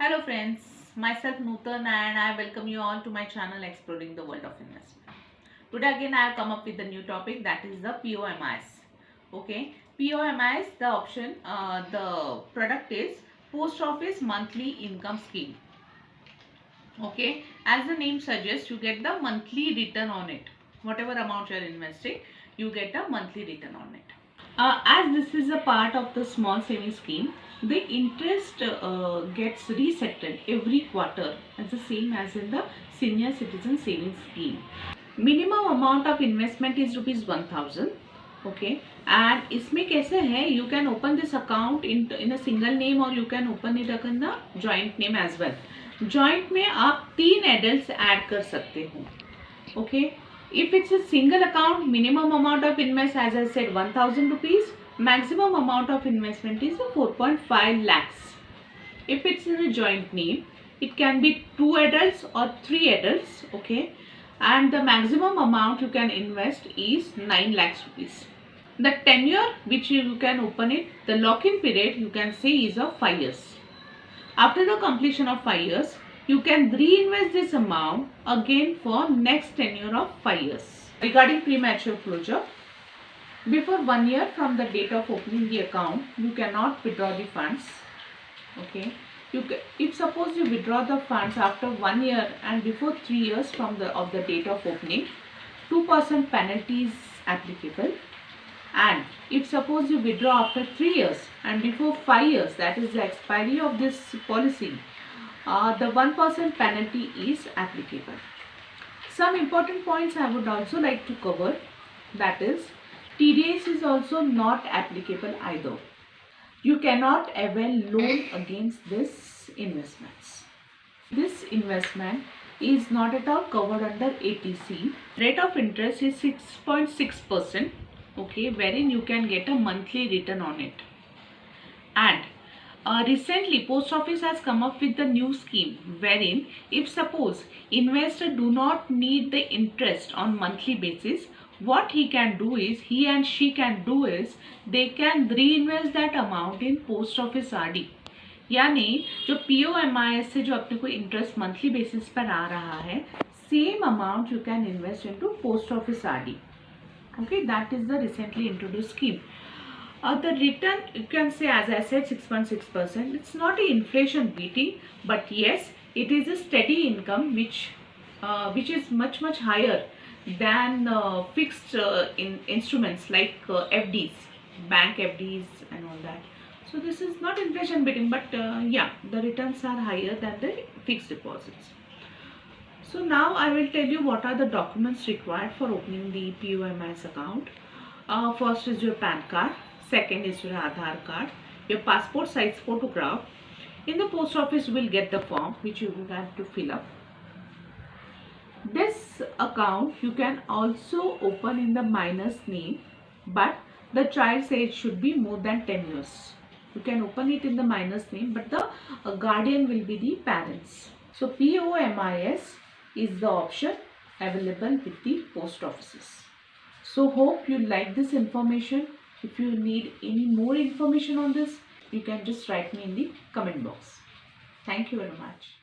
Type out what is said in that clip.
Hello friends, myself Nutan and I welcome you all to my channel Exploring the World of Investment. Today again I have come up with a new topic, that is the POMIS. Okay, POMIS, the product is Post Office Monthly Income Scheme. Okay, as the name suggests, you get the monthly return on it. Whatever amount you are investing, you get a monthly return on it. As this is a part of the small savings scheme, the interest gets resettled every quarter as the same as in the senior citizen savings scheme. Minimum amount of investment is ₹1000. Okay, and इसमें कैसे है, you can open this account in a single name or you can open it in the joint name as well. Joint में आप 3 adults add कर सकते हो. Okay, if it's a single account, minimum amount of investment, as I said, 1000 rupees. Maximum amount of investment is 4.5 lakhs. If it's in a joint name, it can be 2 adults or 3 adults. Okay, and the maximum amount you can invest is 9 lakhs rupees. The tenure which you can open it, the lock-in period you can say is of 5 years. After the completion of 5 years, you can reinvest this amount again for next tenure of 5 years. Regarding premature closure, before 1 year from the date of opening the account, you cannot withdraw the funds. Okay, if suppose you withdraw the funds after 1 year and before 3 years from the date of opening, 2% penalty is applicable. And if suppose you withdraw after 3 years and before 5 years, that is the expiry of this policy, the 1% penalty is applicable. Some important points I would also like to cover, that is TDS is also not applicable either. You cannot avail loan against this investments. This investment is not at all covered under ATC. Rate of interest is 6.6%. Okay, wherein you can get a monthly return on it. And recently post office has come up with the new scheme wherein if suppose investor do not need the interest on monthly basis, what he and she can do is they can reinvest that amount in post office RD. यानी जो POMIS से जो अपने को interest monthly basis पर आ रहा है, same amount you can invest into post office RD. Okay, that is the recently introduced scheme. The return, you can say, as I said, 6.6%. It's not an inflation beating, but yes, it is a steady income which is much higher than fixed instruments like FDs, bank FDs and all that. So this is not inflation beating, but yeah, the returns are higher than the fixed deposits. So now I will tell you what are the documents required for opening the POMIS account. First is your PAN card. Second is your Aadhaar card. Your passport size photograph. In the post office you will get the form which you will have to fill up. This account you can also open in the minor's name, but the child's age should be more than 10 years. You can open it in the minor's name, but the guardian will be the parents. So POMIS is the option available with the post offices. So hope you like this information. If you need any more information on this, you can just write me in the comment box. Thank you very much.